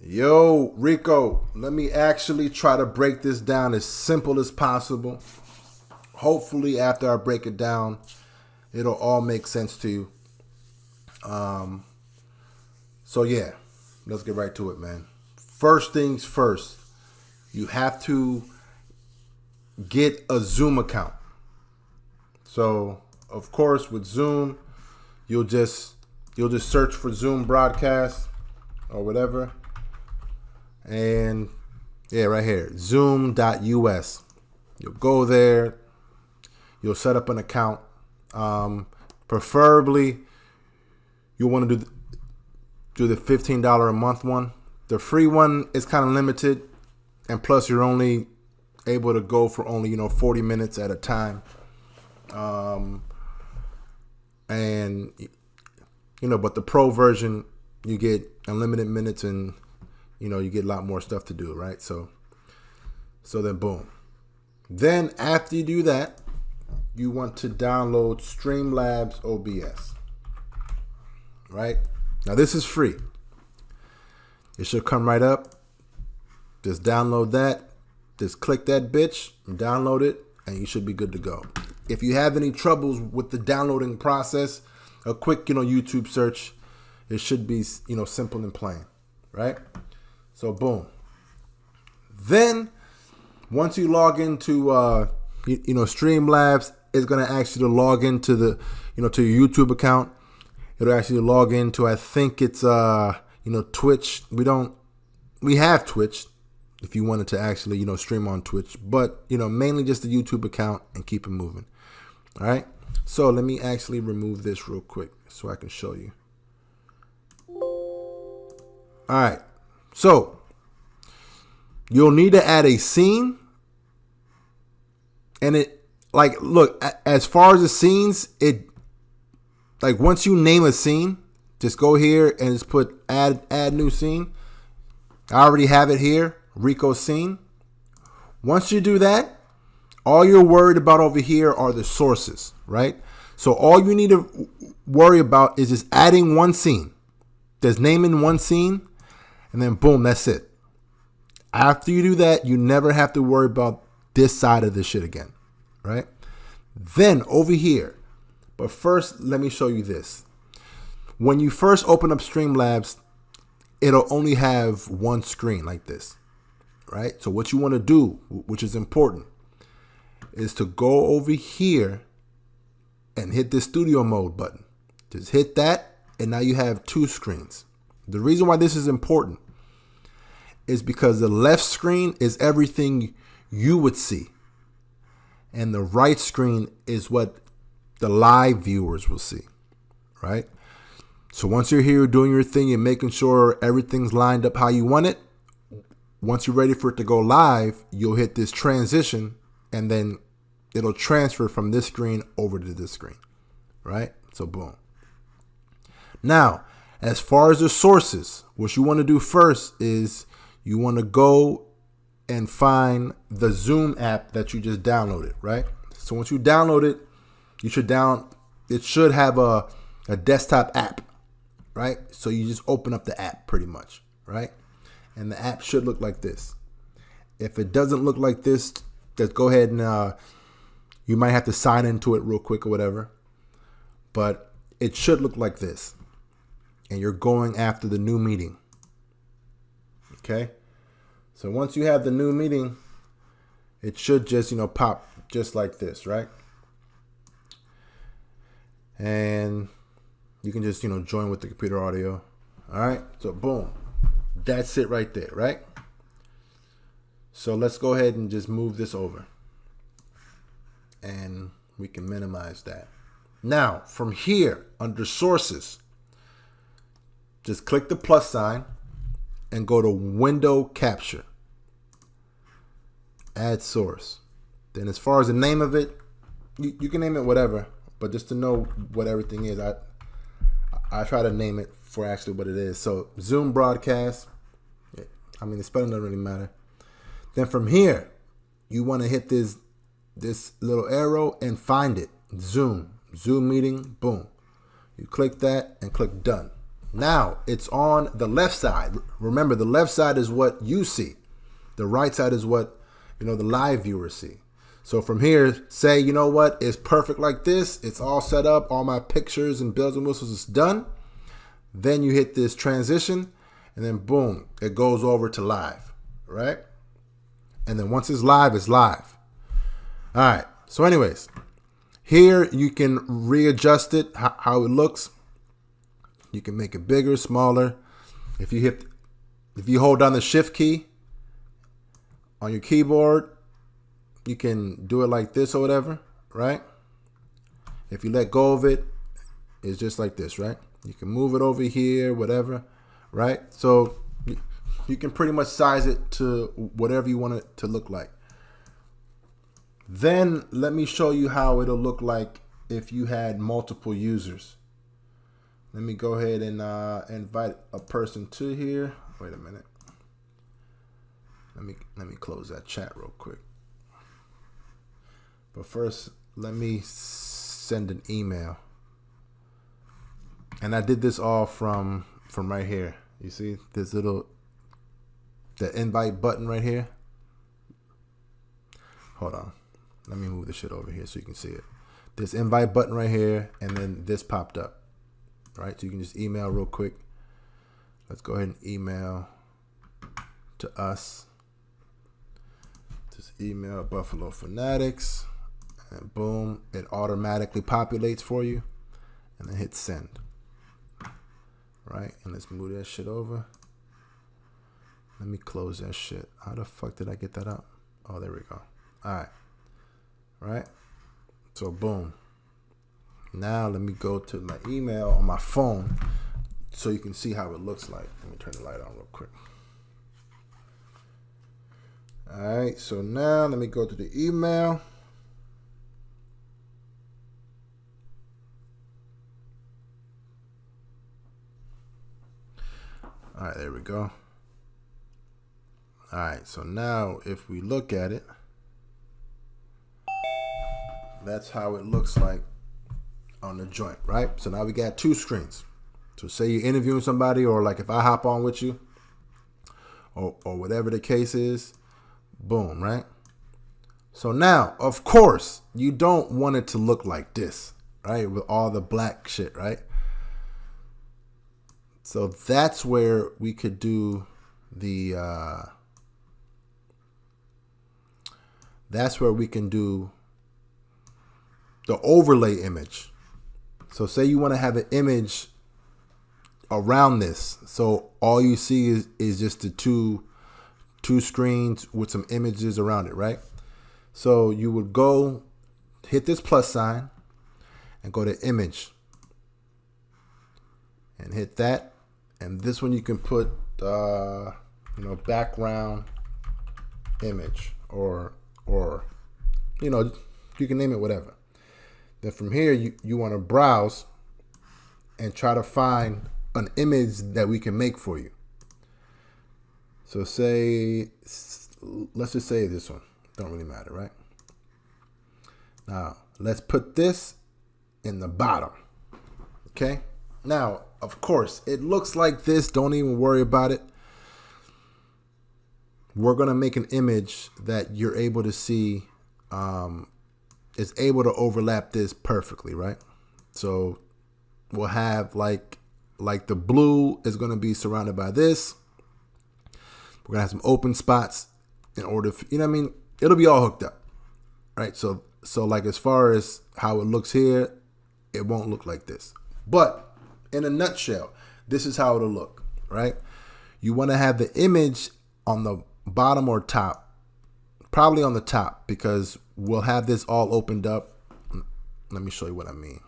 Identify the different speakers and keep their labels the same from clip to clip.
Speaker 1: Yo, Rico, let me actually try to break this down as simple as possible. Hopefully, after I break it down, it'll all make sense to you. So yeah, let's get right to it, man. First things first, you have to get a Zoom account. So, of course, with Zoom, you'll just search for Zoom broadcast or whatever. And yeah, right here, zoom.us. You'll go there. You'll set up an account. Preferably, you'll want to do the $15 a month one. The free one is kind of limited, and plus you're only able to go for only 40 minutes at a time. And but the pro version, you get unlimited minutes and you get a lot more stuff to do, right? So then boom. Then after you do that, you want to download Streamlabs OBS, right? Now this is free. It should come right up. Just download that. Just click that bitch, download it, and you should be good to go. If you have any troubles with the downloading process, a quick YouTube search, it should be simple and plain, right? So boom. Then once you log into Streamlabs, it's gonna ask you to log into the to your YouTube account. It'll actually log into, I think it's Twitch. We have Twitch if you wanted to actually stream on Twitch, but mainly just the YouTube account and keep it moving. All right. So let me actually remove this real quick so I can show you. All right. So you'll need to add a scene, and look, as far as the scenes, once you name a scene, just go here and just put add new scene. I already have it here, Rico scene. Once you do that, all you're worried about over here are the sources, right? So all you need to worry about is just adding one scene. Just naming one scene, and then boom, that's it. After you do that, you never have to worry about this side of this shit again, right? Then over here, but first, let me show you this. When you first open up Streamlabs, it'll only have one screen like this, right? So what you want to do, which is important, is to go over here and hit the studio mode button. Just hit that, and now you have two screens. The reason why this is important is because the left screen is everything you would see, and the right screen is what the live viewers will see, right? So once you're here doing your thing and making sure everything's lined up how you want it, once you're ready for it to go live, you'll hit this transition, and then it'll transfer from this screen over to this screen, right? So boom. Now, as far as the sources, what you want to do first is you want to go and find the Zoom app that you just downloaded, right? So once you download it, it should have a desktop app, right? So you just open up the app pretty much, right? And the app should look like this. If it doesn't look like this, just go ahead and you might have to sign into it real quick or whatever. But it should look like this. And you're going after the new meeting. Okay? So once you have the new meeting, it should just, pop just like this, right? And you can just, join with the computer audio. All right? So boom. That's it right there, right? So let's go ahead and just move this over. And we can minimize that. Now, from here, under sources, just click the plus sign and go to window capture. Add source. Then as far as the name of it, you can name it whatever, but just to know what everything is, I try to name it for actually what it is. So Zoom broadcast. I mean, the spelling doesn't really matter. Then from here, you want to hit this little arrow and find it. Zoom meeting, boom. You click that and click done. Now it's on the left side. Remember, the left side is what you see. The right side is what, the live viewers see. So from here, say, you know what, it's perfect like this. It's all set up. All my pictures and bells and whistles is done. Then you hit this transition, and then boom, it goes over to live, right? And then once it's live, it's live. All right. So anyways, here you can readjust it, how it looks. You can make it bigger, smaller. If you hold down the shift key on your keyboard, you can do it like this or whatever, right? If you let go of it, it's just like this, right? You can move it over here, whatever, right? So you can pretty much size it to whatever you want it to look like. Then let me show you how it'll look like if you had multiple users. Let me go ahead and invite a person to here. Wait a minute. Let me close that chat real quick. But first, let me send an email. And I did this all from right here. You see this the invite button right here? Hold on. Let me move the shit over here so you can see it. This invite button right here, and then this popped up. Right? So you can just email real quick. Let's go ahead and email to us. Just email Buffalo Fanatics. And boom, it automatically populates for you. And then hit send. Right? And let's move that shit over. Let me close that shit. How the fuck did I get that up? Oh, there we go. All right. Right? So boom. Now let me go to my email on my phone so you can see how it looks like. Let me turn the light on real quick. All right, so now let me go to the email. All right, there we go. All right, so now if we look at it, that's how it looks like on the joint, right? So now we got two screens. So say you're interviewing somebody, or like if I hop on with you, or whatever the case is, boom, right? So now, of course, you don't want it to look like this, right? With all the black shit, right? So that's where we could do the, that's where we can do the overlay image. So say you want to have an image around this. So all you see is just the two screens with some images around it, right? So you would go hit this plus sign and go to image and hit that. And this one you can put, background image or, you can name it whatever. Then from here, you want to browse and try to find an image that we can make for you. So let's just say this one. Don't really matter, right? Now, let's put this in the bottom. Okay? Now, of course, it looks like this. Don't even worry about it. We're going to make an image that you're able to see is able to overlap this perfectly, right? So we'll have like the blue is going to be surrounded by this. We're going to have some open spots in order for, it'll be all hooked up, right? So like as far as how it looks here, it won't look like this. But in a nutshell, this is how it'll look, right? You want to have the image on the bottom or top, probably on the top, because we'll have this all opened up. Let me show you what I mean.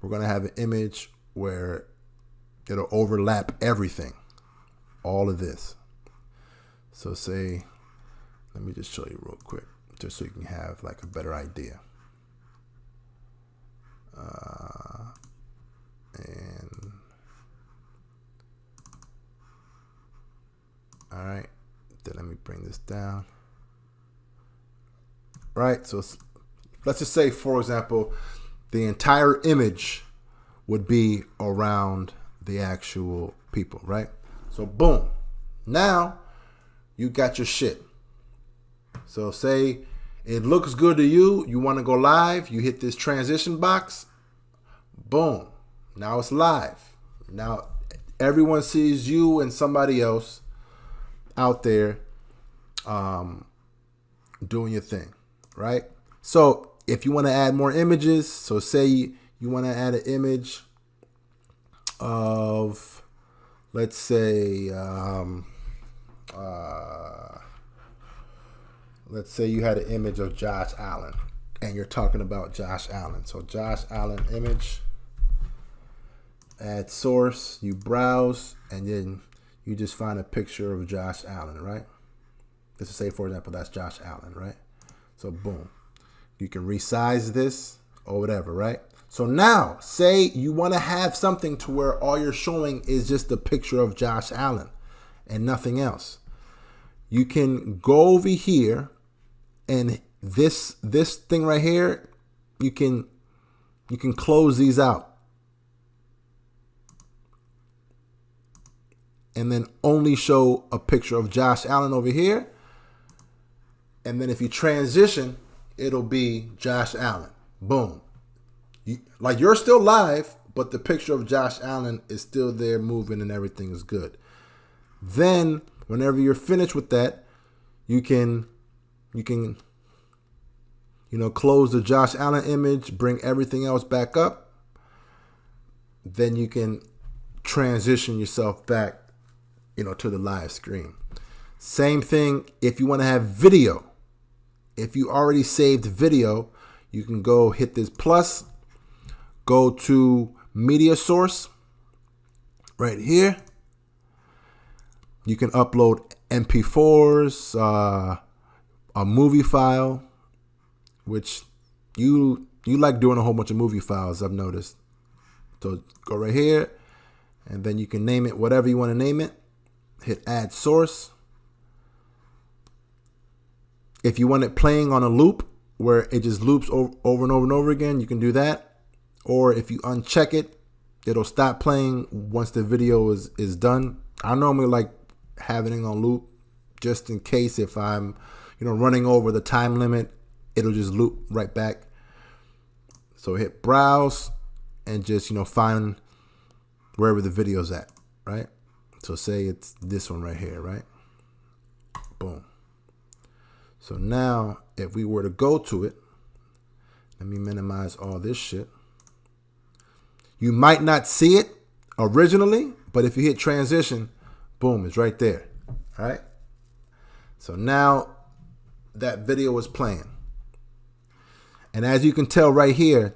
Speaker 1: We're going to have an image where it'll overlap everything, all of this. So say, let me just show you real quick, just so you can have like a better idea. And all right, then let me bring this down. Right, so let's just say, for example, the entire image would be around the actual people, right? So boom. Now you got your shit. So say it looks good to you. You want to go live. You hit this transition box. Boom. Now it's live. Now everyone sees you and somebody else out there doing your thing, right? So if you want to add more images, so say you want to add an image of, let's say, let's say you had an image of Josh Allen and you're talking about Josh Allen. So Josh Allen image, add source, you browse, and then you just find a picture of Josh Allen, right? Let's just say, for example, that's Josh Allen, right? So boom. You can resize this or whatever, right? So now, say you want to have something to where all you're showing is just a picture of Josh Allen and nothing else. You can go over here and this thing right here, you can close these out. And then only show a picture of Josh Allen over here. And then if you transition, it'll be Josh Allen. Boom. Like you're still live, but the picture of Josh Allen is still there moving and everything is good. Then whenever you're finished with that, you can close the Josh Allen image, bring everything else back up. Then you can transition yourself back, to the live screen. Same thing if you want to have video. If you already saved video, you can go hit this plus, go to media source right here. You can upload MP4s, a movie file, which you like doing a whole bunch of movie files, I've noticed. So go right here, and then you can name it whatever you want to name it. Hit add source. If you want it playing on a loop where it just loops over and over and over again, you can do that. Or if you uncheck it, it'll stop playing once the video is done. I normally like having it on loop just in case if I'm, running over the time limit, it'll just loop right back. So hit browse and just, find wherever the video's at, right? So say it's this one right here, right? Boom. So now if we were to go to it, let me minimize all this shit. You might not see it originally, but if you hit transition, boom, it's right there. All right. So now that video is playing. And as you can tell right here,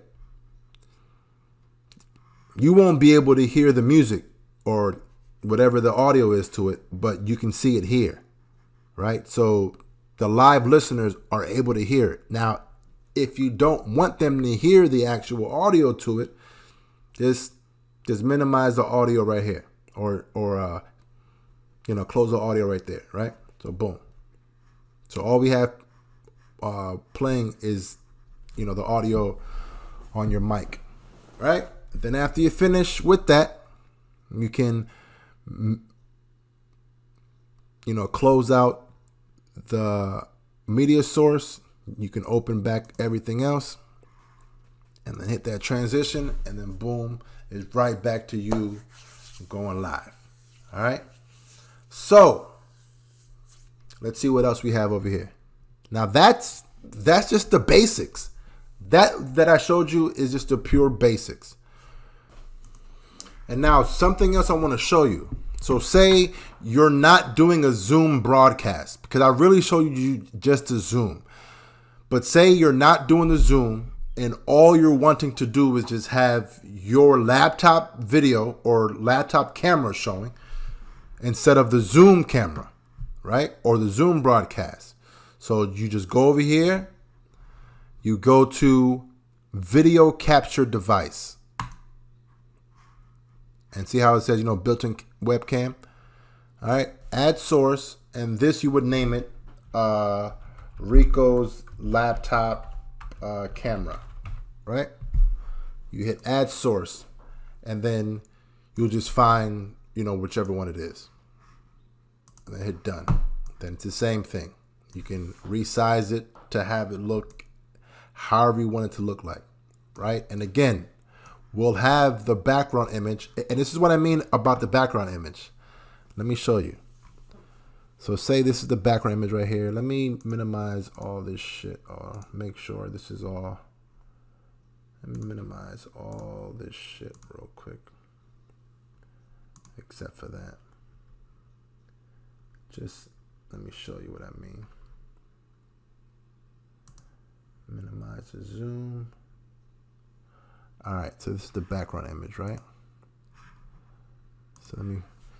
Speaker 1: you won't be able to hear the music or whatever the audio is to it, but you can see it here, right? So the live listeners are able to hear it. Now, if you don't want them to hear the actual audio to it, just minimize the audio right here, or close the audio right there, right? So boom. So all we have playing is the audio on your mic, right? Then after you finish with that, you can close out the media source. You can open back everything else and then hit that transition, and then boom, it's right back to you going live. All right. So let's see what else we have over here. Now that's just the basics. That I showed you is just the pure basics. And now something else I want to show you. So say you're not doing a Zoom broadcast, because I really showed you just a Zoom. But say you're not doing the Zoom and all you're wanting to do is just have your laptop video or laptop camera showing instead of the Zoom camera, right? Or the Zoom broadcast. So you just go over here, you go to video capture device. And see how it says, built-in webcam. All right, add source, and this you would name it Rico's laptop camera, right? You hit add source. and then you'll just find, whichever one it is. And then hit done. Then it's the same thing. You can resize it to have it look however you want it to look like, right? And again, we'll have the background image. And this is what I mean about the background image. Let me show you. So say this is the background image right here. Let me minimize all this shit, or make sure this is all. Let me minimize all this shit real quick. Except for that. Just let me show you what I mean. Minimize the zoom. All right, so this is the background image, right?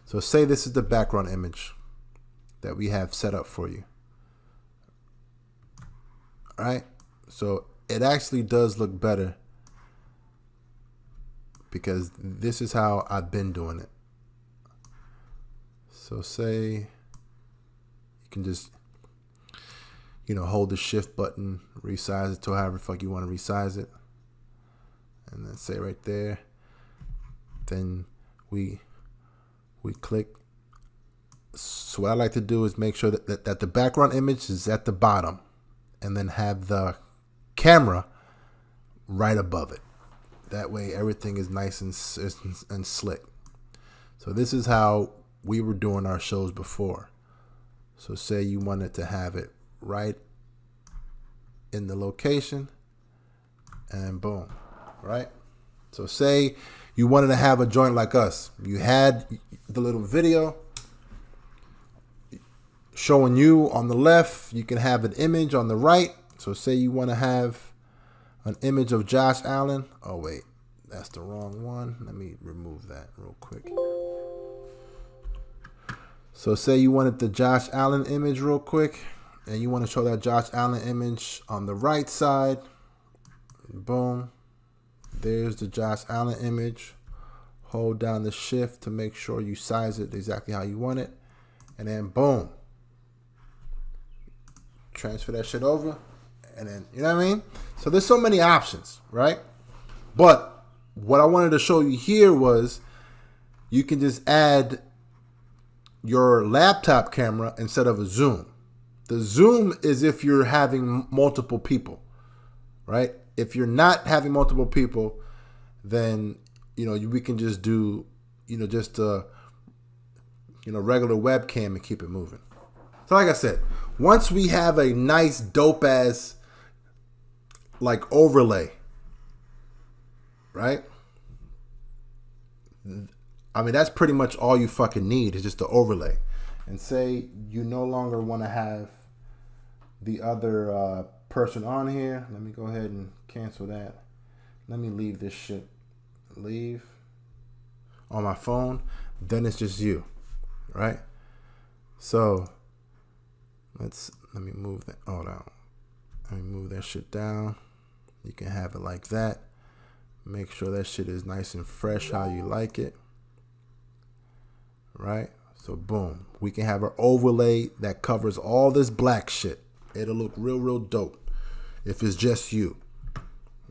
Speaker 1: So say this is the background image that we have set up for you. All right, so it actually does look better because this is how I've been doing it. So say you can just, hold the shift button, resize it to however the fuck you want to resize it. And then say right there, then we click. So what I like to do is make sure that the background image is at the bottom and then have the camera right above it. That way everything is nice and slick. So this is how we were doing our shows before. So say you wanted to have it right in the location and boom, right? So say you wanted to have a joint like us. You had the little video showing you on the left. You can have an image on the right. So say you want to have an image of Josh Allen. Oh, wait, that's the wrong one. Let me remove that real quick. So say you wanted the Josh Allen image real quick, and you want to show that Josh Allen image on the right side. Boom. There's the Josh Allen image. Hold down the shift to make sure you size it exactly how you want it. And then boom. Transfer that shit over. And then, you know what I mean? So there's so many options, right? But what I wanted to show you here was you can just add your laptop camera instead of a zoom. The zoom is if you're having multiple people, right? If you're not having multiple people, then, we can just do, just a, regular webcam and keep it moving. So like I said, once we have a nice dope ass like overlay, right? I mean, that's pretty much all you fucking need is just the overlay. And say you no longer want to have the other person on here. Let me go ahead and cancel that. Let me leave this shit. Leave on my phone. Then it's just you, right? So let me move that. Hold on. Let me move that shit down. You can have it like that. Make sure that shit is nice and fresh how you like it. Right? So boom. We can have an overlay that covers all this black shit. It'll look real, real dope if it's just you.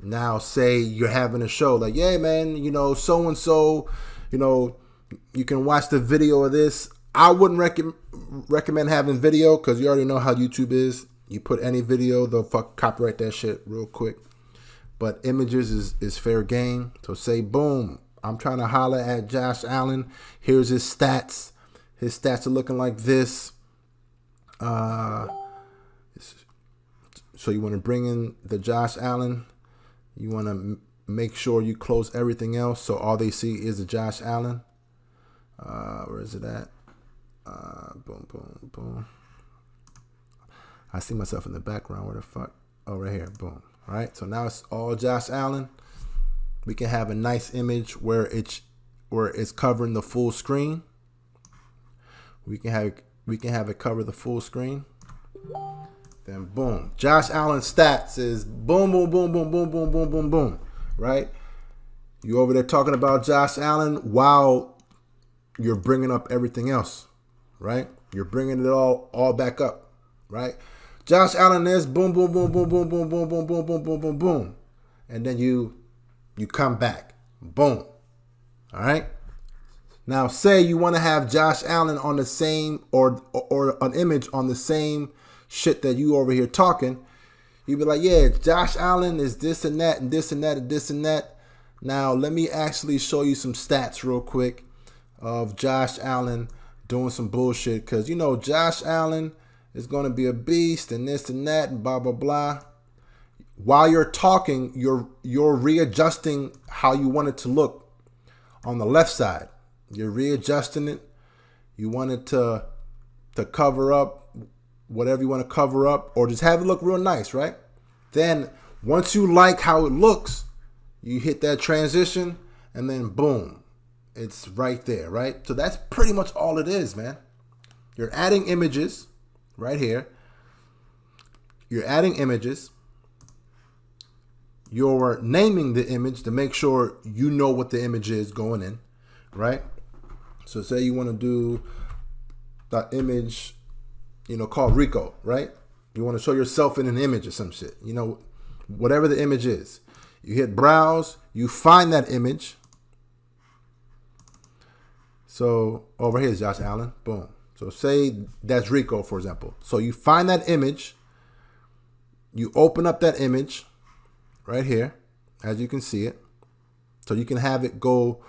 Speaker 1: Now say you're having a show like, yeah, man, so-and-so, you can watch the video of this. I wouldn't recommend having video because you already know how YouTube is. You put any video, they'll copyright that shit real quick. But images is fair game. So say, boom, I'm trying to holler at Josh Allen. Here's his stats. His stats are looking like this. So you want to bring in the Josh Allen. You want to make sure you close everything else so all they see is the Josh Allen. Where is it at? Boom, boom, boom. I see myself in the background. Where the fuck? Oh, right here. Boom. All right. So now it's all Josh Allen. We can have a nice image where it's covering the full screen. We can have it cover the full screen. Then boom. Josh Allen stats is boom, boom, boom, boom, boom, boom, boom, boom, boom. Right? You over there talking about Josh Allen while you're bringing up everything else. Right? You're bringing it all back up. Right? Josh Allen is boom, boom, boom, boom, boom, boom, boom, boom, boom, boom, boom, boom, boom. And then you come back. Boom. All right. Now, say you want to have Josh Allen on the same or an image on the same shit that you over here talking. You'd be like, yeah, Josh Allen is this and that and this and that and this and that. Now, let me actually show you some stats real quick of Josh Allen doing some bullshit. Because, you know, Josh Allen is going to be a beast and this and that and blah, blah, blah. While you're talking, you're readjusting how you want it to look on the left side. You're readjusting it. You want it to cover up whatever you want to cover up, or just have it look real nice, right? Then once you like how it looks, you hit that transition and then boom, it's right there, right? So that's pretty much all it is, man. You're adding images right here. You're adding images. You're naming the image to make sure you know what the image is going in, right? So say you want to do the image, you know, called Rico, right? You want to show yourself in an image or some shit, you know, whatever the image is. You hit browse, you find that image. So over here is Josh Allen, boom. So say that's Rico, for example. So you find that image, you open up that image right here, as you can see it. So you can have it go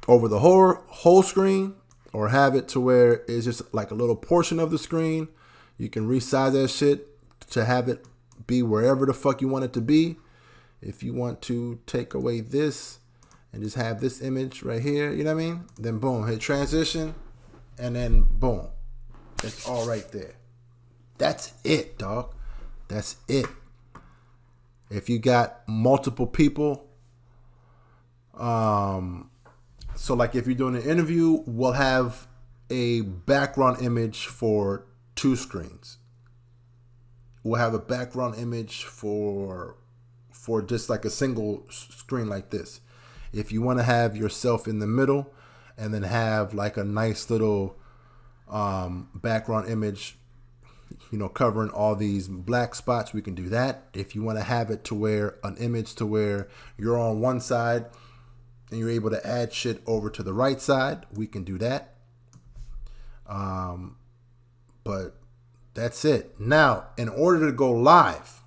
Speaker 1: over the whole screen, or have it to where it's just like a little portion of the screen. You can resize that shit to have it be wherever the fuck you want it to be. If you want to take away this and just have this image right here, you know what I mean? Then boom, hit transition, and then boom. It's all right there. That's it, dog. That's it. If you got multiple people, so like if you're doing an interview, we'll have a background image for 2 screens. We'll have a background image for just like a single screen like this. If you want to have yourself in the middle and then have like a nice little background image, you know, covering all these black spots, we can do that. If you want to have it to where an image to where you're on one side and you're able to add shit over to the right side, we can do that. But that's it. Now, in order to go live,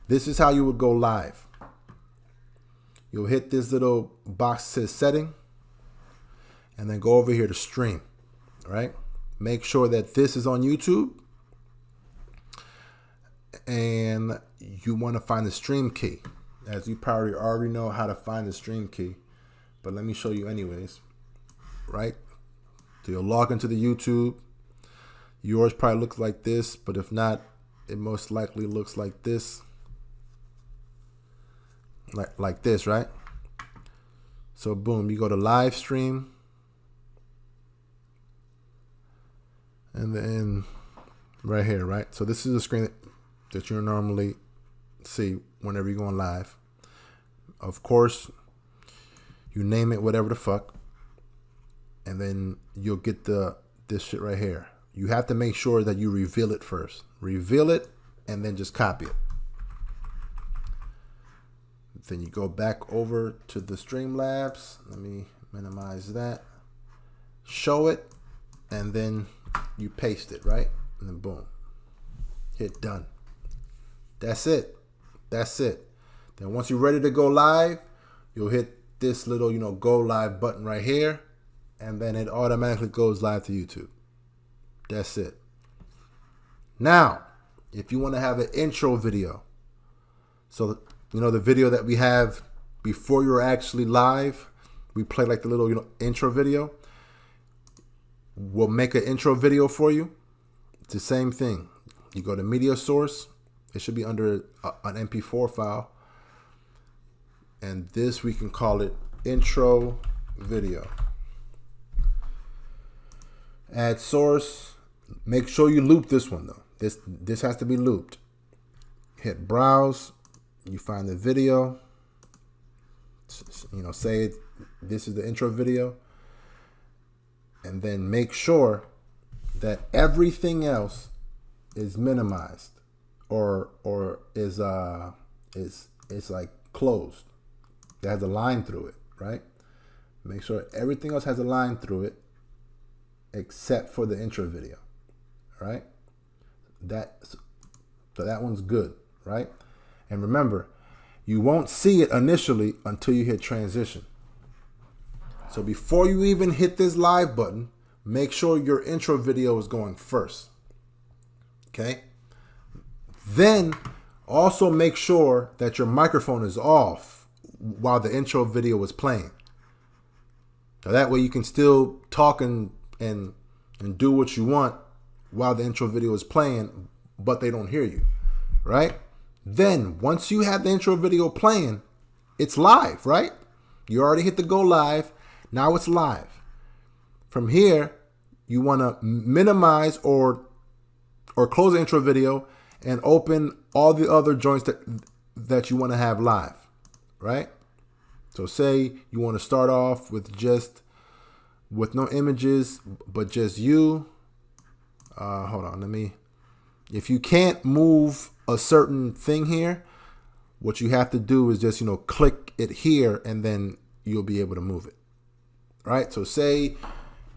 Speaker 1: this is how you would go live. You'll hit this little box that says setting, and then go over here to stream, right? Make sure that this is on YouTube, and you want to find the stream key. As you probably already know how to find the stream key, but let me show you anyways, right? So you'll log into the YouTube. Yours probably looks like this, but if not, it most likely looks like this. Like this, right? So boom, you go to live stream, and then right here, right? So this is the screen that you normally see whenever you're going live. Of course, you name it whatever the fuck, and then you'll get this shit right here. You have to make sure that you reveal it first. Reveal it, and then just copy it. Then you go back over to the Streamlabs. Let me minimize that. Show it, and then you paste it, right? And then boom. Hit done. That's it. That's it. Then once you're ready to go live, you'll hit this little, you know, go live button right here, and then it automatically goes live to YouTube. That's it. Now, if you want to have an intro video, so you know the video that we have before you're actually live, we play like the little, you know, intro video. We'll make an intro video for you. It's the same thing. You go to media source. It should be under an MP4 file. And this, we can call it intro video. Add source. Make sure you loop this one though. This has to be looped. Hit browse. You find the video. You know, say it, this is the intro video. And then make sure that everything else is minimized or is like closed. that has a line through it, right? Make sure everything else has a line through it except for the intro video, right? So that one's good, right? And remember, you won't see it initially until you hit transition. So before you even hit this live button, make sure your intro video is going first. Okay? Then also make sure that your microphone is off while the intro video is playing. So that way you can still talk and do what you want while the intro video is playing, but they don't hear you, right? Then once you have the intro video playing, it's live, right? You already hit the go live. Now it's live. From here, you want to minimize or close the intro video and open all the other joints that you want to have live, right? So say you want to start off with no images, but just you. Hold on, if you can't move a certain thing here, what you have to do is just, click it here and then you'll be able to move it. Right? So say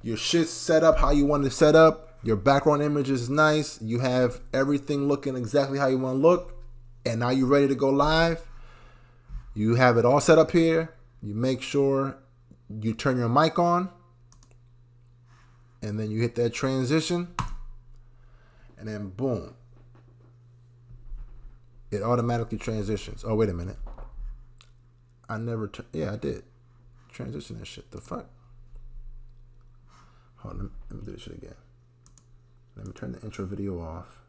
Speaker 1: your shit's set up how you want to set up, your background image is nice, you have everything looking exactly how you want to look, and now you're ready to go live. You have it all set up here. You make sure you turn your mic on, and then you hit that transition, and then boom, it automatically transitions. Oh, wait a minute. I did. Transition that shit. The fuck? Hold on, let me do this shit again. Let me turn the intro video off.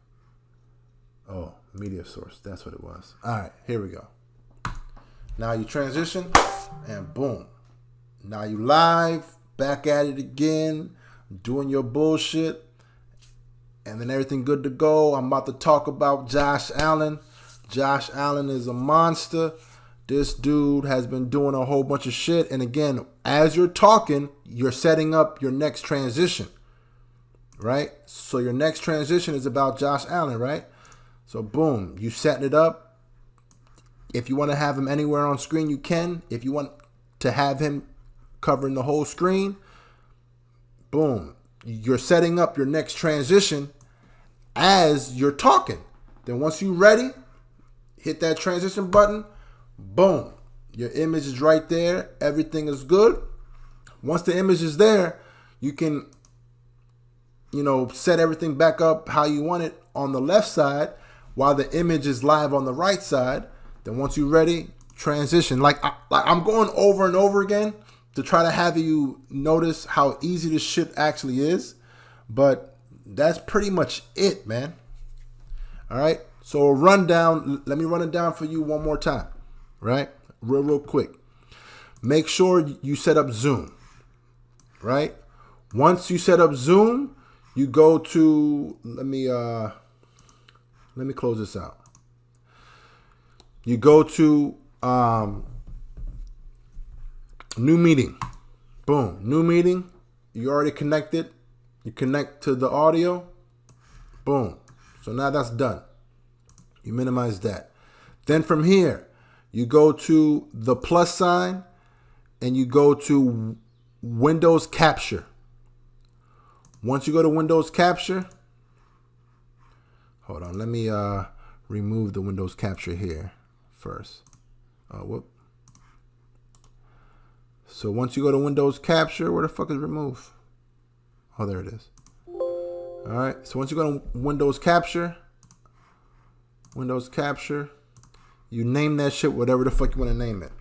Speaker 1: Oh, media source. That's what it was. All right, here we go. Now you transition, and boom. Now you live, back at it again, doing your bullshit, and then everything good to go. I'm about to talk about Josh Allen. Josh Allen is a monster. This dude has been doing a whole bunch of shit. And again, as you're talking, you're setting up your next transition, right? So your next transition is about Josh Allen, right? So boom, you setting it up. If you want to have him anywhere on screen, you can. If you want to have him covering the whole screen, boom, you're setting up your next transition as you're talking. Then once you're ready, hit that transition button. Boom, your image is right there. Everything is good. Once the image is there, you can, set everything back up how you want it on the left side while the image is live on the right side. Then once you're ready, transition. Like I'm going over and over again to try to have you notice how easy this shit actually is. But that's pretty much it, man. All right. So a rundown. Let me run it down for you one more time. Right? Real quick. Make sure you set up Zoom. Right? Once you set up Zoom, you go to, let me close this out. You go to new meeting. Boom. New meeting. You already connected. You connect to the audio. Boom. So now that's done. You minimize that. Then from here, you go to the plus sign and you go to Windows Capture. Once you go to Windows Capture, hold on, let me remove the Windows Capture here first. So once you go to Windows Capture, where the fuck is remove? Oh, there it is. All right, so once you go to Windows Capture, you name that shit whatever the fuck you want to name it.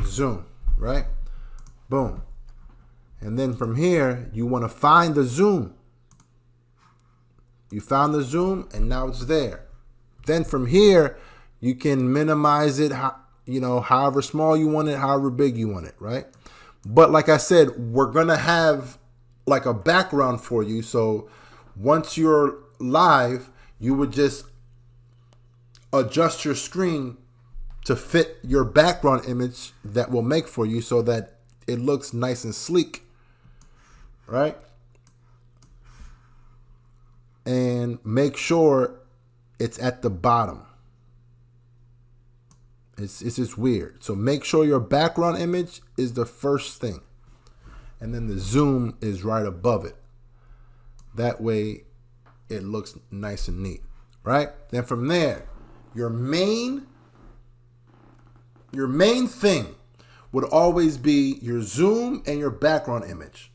Speaker 1: Zoom, right? Boom. And then from here, you want to find the zoom. You found the zoom, and now it's there. Then from here, you can minimize it, however small you want it, however big you want it, right? But like I said, we're going to have like a background for you. So once you're live, you would just adjust your screen to fit your background image that we'll make for you so that it looks nice and sleek, right? And make sure it's at the bottom. It's just weird. So make sure your background image is the first thing. And then the zoom is right above it. That way it looks nice and neat, right? Then from there, your main thing would always be your zoom and your background image,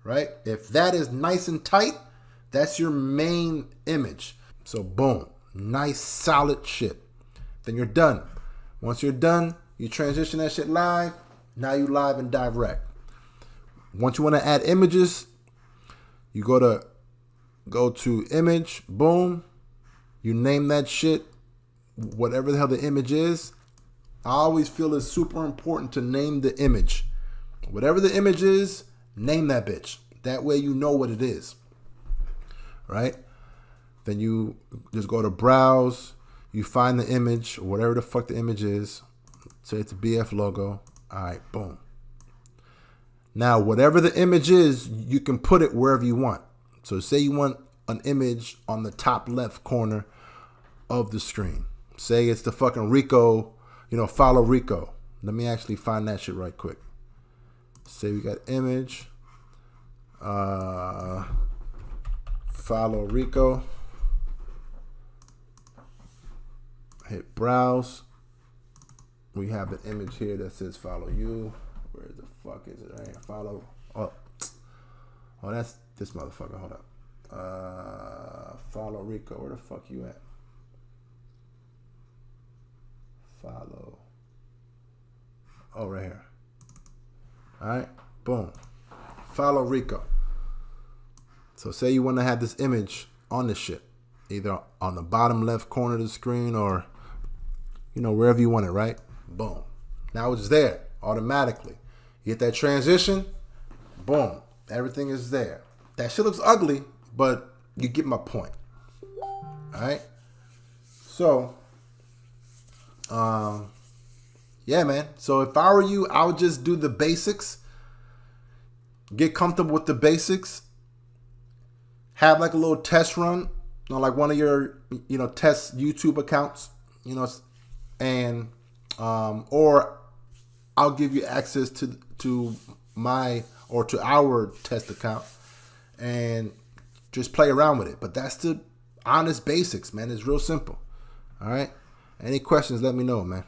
Speaker 1: right? If that is nice and tight, that's your main image. So boom, nice solid shit. Then you're done. Once you're done, you transition that shit live. Now you live and direct. Once you want to add images, you go to image, boom. You name that shit, whatever the hell the image is. I always feel it's super important to name the image. Whatever the image is, name that bitch. That way you know what it is, right? Then you just go to browse. You find the image, or whatever the fuck the image is. Say it's a BF logo. All right, boom. Now, whatever the image is, you can put it wherever you want. So say you want an image on the top left corner of the screen. Say it's the fucking Rico, follow Rico. Let me actually find that shit right quick. Say we got image, follow Rico. Hit browse. We have the image here that says follow you. Where the fuck is it? I ain't follow. Oh, that's this motherfucker. Hold up. Follow Rico. Where the fuck you at? Follow. Oh, right here. All right. Boom. Follow Rico. So say you want to have this image on this shit, either on the bottom left corner of the screen or, wherever you want it, right? Boom. Now it's there automatically. You hit that transition, boom. Everything is there. That shit looks ugly, but you get my point. All right? So, yeah, man. So if I were you, I would just do the basics. Get comfortable with the basics. Have like a little test run on like one of your, test YouTube accounts, and or I'll give you access to my or to our test account and just play around with it. But that's the honest basics, man. It's real simple. All right. Any questions? Let me know, man.